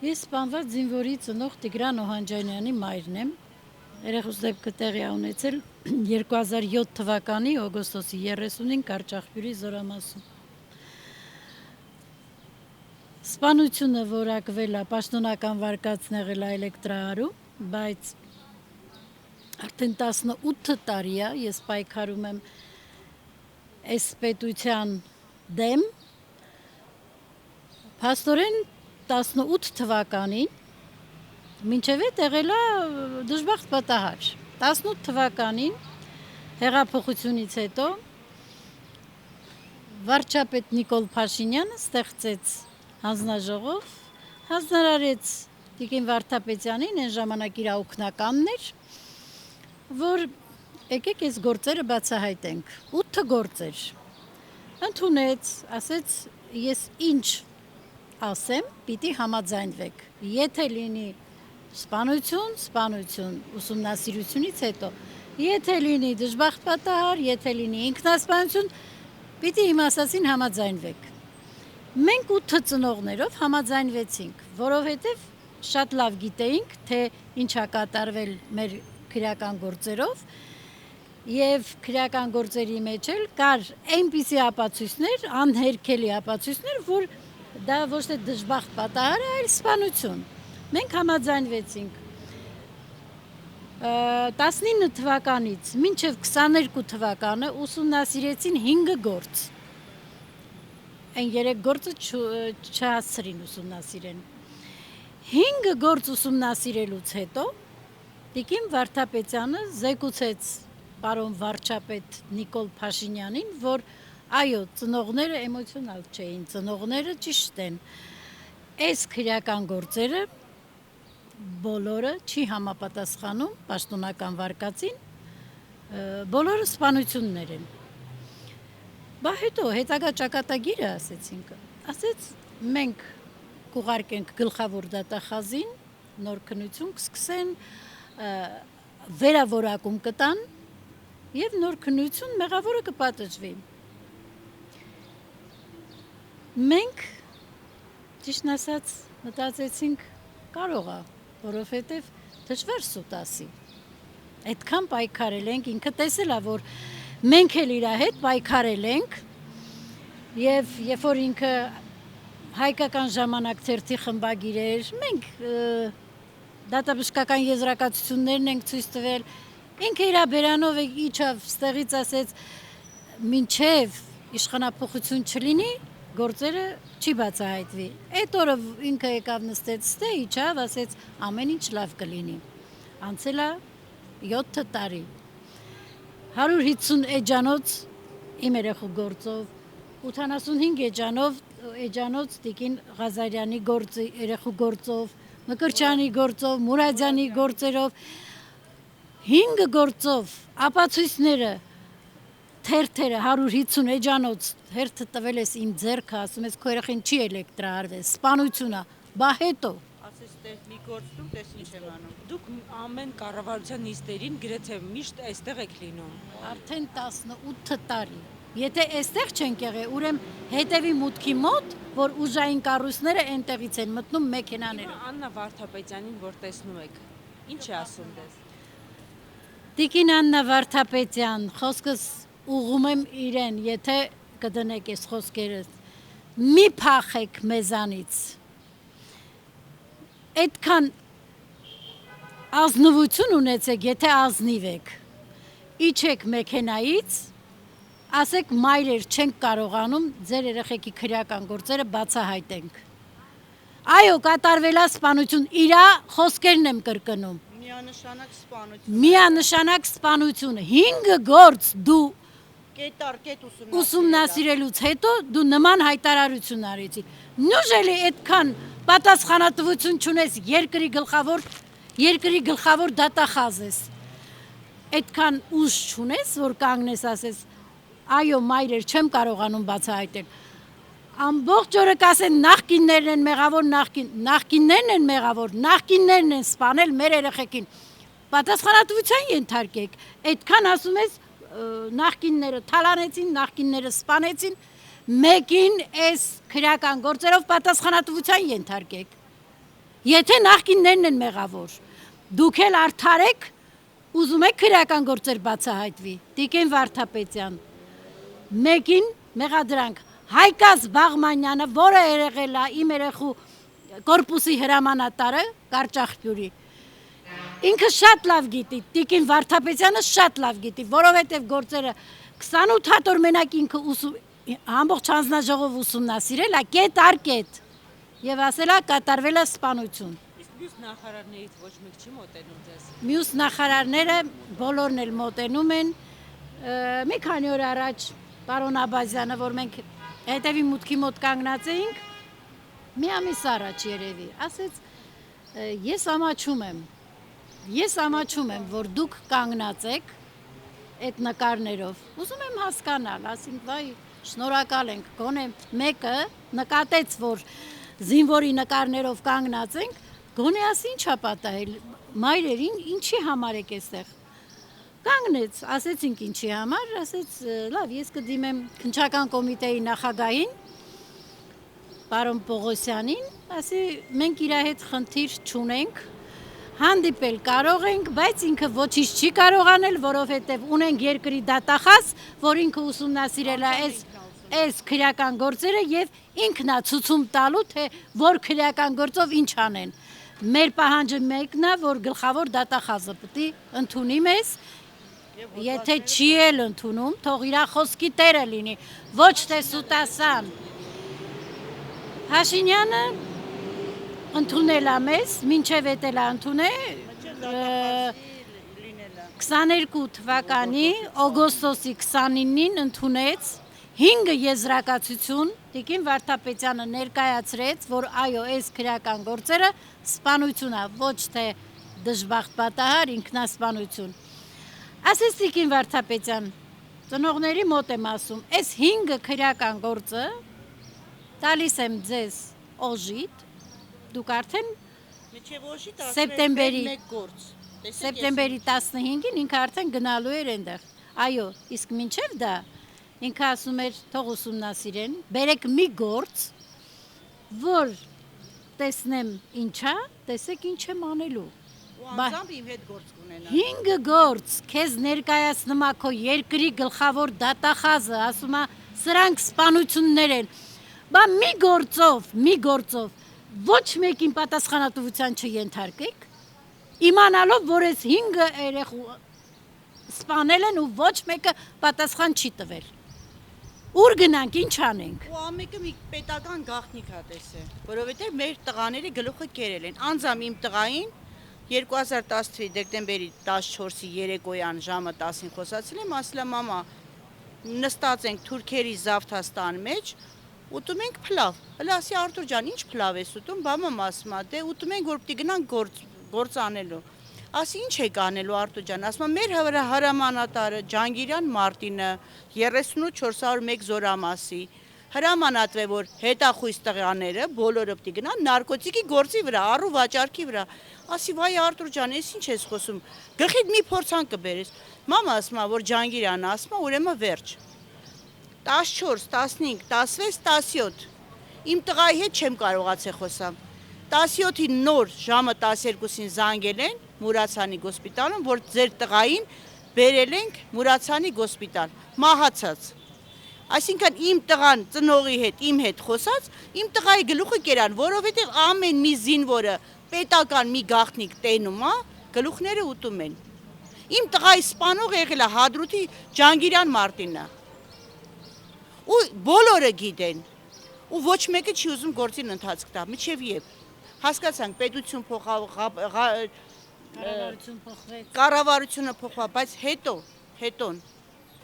Ես սպանված զինվորի ծնող Տիգրան Օհանջանյանի մայրն եմ։ Երեխուս դեպքը տեղի ա ունեցել 2007 թվականի օգոստոսի 30-ին Կարճախբյուրի Զորամասում։ Սպանությունը որակվել է պաշտոնական վարկածն եղել է էլեկտրահարում, բայց արդեն 18 տարի է ես պայքարում եմ այս պետության դեմ։ Փաստորեն 18 թվականին մինչև այդ եղել է դժբախտ պատահար։ 18 թվականին հեղափոխությունից հետո վարչապետ Նիկոլ Փաշինյանը ստեղծեց հանձնաժողով, հանձնարարեց Տիկին Վարդապետյանին, այն ժամանակ իր օգնականն էր, որ եկեք այս գործերը բացահայտենք։ 8 գործեր ընդունեց, ասեց ես ինչ ասեմ, պիտի համաձայնվեք։ Եթե լինի սպանություն, ուսումնասիրությունից հետո, եթե լինի դժբախտ պատահար, եթե լինի ինքնասպանություն, պիտի իմ ասածին համաձայնվեք։ Մենք 8 ծնողներով համաձայնվեցինք, որովհետև շատ լավ գիտեինք, թե ինչա կատարվել մեր քրեական գործերով, եւ քրեական գործերի մեջ էլ կար այնպիսի ապացույցներ, անհերքելի ապացույցներ, որ դա ոչ թե դժբախտ պատահար է, այլ սպանություն։ Մենք համաձայնվեցինք 19 թվականից մինչև 22 թվականը ուսումնասիրեցին 5 գործ։ Այն 3 գործը չհասցրին ուսումնասիրեն։ 5 գործ ուսումնասիրելուց հետո Տիկին Վարդապետյանը զեկուցեց պարոն վարչապետ Նիկոլ Փաշինյանին, որ այո, ծնողները էմոցիոնալ չէին, ծնողները ճիշտ են։ Այս քրեական գործերը բոլորը չի համապատասխանում պաշտոնական վարկածին, բոլորը սպանություններ են։ Բա հետո հետագա ճակատագիրը ասեց մենք կուղարկենք գլխավոր դատախազին, նոր քննություն կսկսեն, վերավորակում կտան եւ նոր քննություն մեղավորը կպատժվի։ Մենք ճիշտն ասած մտածեցինք կարող է, որովհետեւ դժվար սուտ ասի։ Այդքան պայքարել ենք, ինքը տեսել է, որ մենք էլ իր հետ պայքարել ենք եւ երբ որ ինքը հայկական ժամանակ թերթի խմբագիր էր, մենք դատաբժշկական եզրակացություններն ենք ցույց տվել, ինքը իր բերանով իջավ, ստեղից ասեց մինչև իշխանապողություն չլինի, գործերը չի բացահայտվի։ Այդ օրը ինքը եկավ նստեց ստե, իջավ, ասեց ամեն ինչ լավ կլինի։ Անցել է 7 տարի։ 150 էջանոց իմ երեխու գործով, 85 էջանոց Տիկին Ղազարյանի երեխու գործով, Մկրտչյանի գործով, Մուրադյանի գործերով, 5 գործով ապացույցները, թերթերը 150 էջանոց հերթը տվել ես իմ ձեռքը, ասում ես քո երեխին չի էլեկտրահարվել, սպանությունը, բա հետո ասես տես մի գործ դու տես ինչ եմ անում։ Դուք ամեն կառավարության նիստերին գրեթե միշտ այստեղ եք լինում։ Արդեն 18 տարի։ Եթե այստեղ չենք եղել, ուրեմն հետևի մուտքի մոտ, որ ուժային կառույցները այնտեղից են մտնում մեքենաներով։ Աննա Վարդապետյանին որ տեսնում եք, ինչ է ասում դες։ Տիկին Աննա Վարդապետյան, խոսքս ուղում եմ իրեն, եթե կդնեք այս խոսքերս, մի փախեք մեզանից։ Այդքան ազնվություն ունեցեք, եթե ազնիվ եք։ Իջեք մեքենայից, ասեք մայրեր չենք կարողանում ձեր երեխեքի քրեական գործերը բացահայտենք։ Այո, կատարվելա սպանություն, իրա խոսքերն եմ կրկնում։ Միանշանակ սպանություն։ Միանշանակ սպանությունը, 5 գործ դու կետ ուսումնասիրելուց հետո դու նման հայտարարություն արեցի։ Նույնիսկ այդքան պատասխանատվություն չունես երկրի գլխավոր դատախազ ես։ Այդքան ուժ չունես, որ կանգնես ասես այո, մայրեր չեմ կարողանում բացահայտել։ Ամբողջ օրը կասեն նախկիններն են մեղավոր, նախկիններն են մեղավոր, նախկիններն են սպանել մեր երեխեքին։ Պատասխանատվության ենթարկեք։ Այդքան ասում ես նախկինները թալանեցին, նախկինները սպանեցին, մեկին այս քրեական գործերով պատասխանատվության ենթարկեք։ Եթե նախկիններն են մեղավոր, դուք էլ արդար եք, ուզում եք քրեական գործեր բացահայտվի։ Տիկին Վարդապետյան, մեկին մեղադրանք Հայկազ Բաղմանյանը, որը եղել է իմ երեխու կորպուսի հրամանատարը Կարճախպյուրի, ինքը շատ լավ գիտի, Տիկին Վարդապետյանը շատ լավ գիտի, որովհետև գործերը 28 հատ օր մենակ ինքը ամբողջ հանձնաժողով ուսումնասիրել է կետ առ կետ եւ ասել է կատարվել է սպանություն։ Իսկ մյուս նախարարներից ոչ մեկ չի մոտենում ձեզ։ Մյուս նախարարները բոլորն էլ մոտենում են։ Մի քանի օր առաջ պարոն Աբազյանը, որ մենք հետևի մուտքի մոտ կանգնած էինք, մի ամիս առաջ երևի, ասեց ես ամաչում եմ, որ դուք կանգնած եք այդ նկարներով։ Ուզում եմ հասկանալ, ասենք, վայ, շնորհակալ ենք, գոնե մեկը նկատեց, որ զինվորի նկարներով կանգնած ենք, գոնե ասի ինչա պատահել, մայրերին ինչի համար եք այստեղ։ Կանգնեց, ասեցինք ինչի համար, ասեց, լավ, ես կդիմեմ քննչական կոմիտեի նախագահին, պարոն Պողոսյանին, ասի մենք իր հետ խնդիր չունենք, հանդիպել կարող ենք, բայց ինքը ոչինչ չի կարող անել, որովհետև ունենք երկրի դատախազ, որ ինքը ուսումնասիրել է այս քրեական գործերը եւ ինքն է ցուցում տալու, թե որ քրեական գործով ինչ անեն։ Մեր պահանջը մեկն է, որ գլխավոր դատախազը պետք է ընդունի մեզ, եթե չի էլ ընդունում, թող իր խոսքի տերը լինի, ոչ թե Սուտասան։ Հաշինյանը ընդունել է մեզ, մինչև էտել է ընդունել 22 թվականի օգոստոսի 29-ին ընդունեց 5 եզրակացություն, Տիկին Վարդապետյանը ներկայացրեց, որ այո, այս քրեական գործերը սպանություն է, ոչ թե դժբախտ պատահար ինքնասպանություն։ Ասես Տիկին Վարդապետյան, ծնողների մոտ եմ ասում, այս 5 քրեական գործը տալիս եմ ձեզ օժիտ, դուք արդեն սեպտեմբերի 15-ին ինքը արդեն գնալու էր այնտեղ։ Այո, իսկ մինչև դա ինքը ասում էր թող ուսումնասիրեն, բերեք մի գործ, որ տեսնեմ ինչա, տեսեք ինչ եմ անելու։ Անձամբ իմ հետ գործ կունենա։ 5 գործ քեզ ներկայացնում է քո երկրի գլխավոր դատախազը, ասում է սրանք սպանություններ են։ Բա մի գործով ոչ մեկին պատասխանատվության չենթարկեք, իմանալով, որ այս 5 երեխու սպանել են ու ոչ մեկը պատասխան չի տվել։ Ուր գնանք, ինչ անենք։ Ու ամեկը մի պետական գաղտնիք է տեսել, որովհետև մեր տղաների գլուխը կերել են։ Անձամ իմ տղային 2010 թվականի դեկտեմբերի 14-ի երեկոյան ժամը 10-ին խոսացել եմ, ասել եմ մամա, նստած ենք թուրքերի Զավթաստան մեջ, ուտում ենք փլավ։ Հələ ասի Արտուր ջան, ինչ փլավ ես ուտում, բա մամա ասում է, դե ուտում ենք, որ պիտի գնանք գործ անելու։ Ասի ինչ եք անելու Արտուր ջան, ասում է մեր հրամանատարը Ջանգիրյան Մարտինը 38401 Զորամասի հրամանատվ է, որ հետախույս տղաները բոլորը պիտի գնան նարկոտիկի գործի վրա, առու վաճառքի վրա։ Ասի վայ Արտուր ջան, ես ինչ ես խոսում, գլխիդ մի փորձանք կբերես։ Մամա ասում է, որ Ջանգիրյանը ասում է, ուրեմն վերջ։ 14, 15, 16, 17 իմ տղայի հետ չեմ կարողացել խոսամ։ 17-ի նոր ժամը 12-ին զանգել են Մուրացանի գոսպիտալում, որ ձեր տղային բերել ենք Մուրացանի գոսպիտալ, մահացած։ Այսինքն իմ տղան ծնողի հետ, իմ հետ խոսած, իմ տղայի գլուխը կերան, որովհետև ամեն մի զինվորը պետական մի գաղտնիք տենում է, գլուխները ուտում են։ Իմ տղայի սպանող եղել է Հադրութի Ջանգիրյան Մարտինը։ Ու բոլորը գիտեն։ Ու ոչ մեկը չի ուզում գործին ընթացք տա, մինչև երբ հասկացանք պետություն Կառավարություն փոխվեց։ կառավարությունը փոխվա, բայց հետոն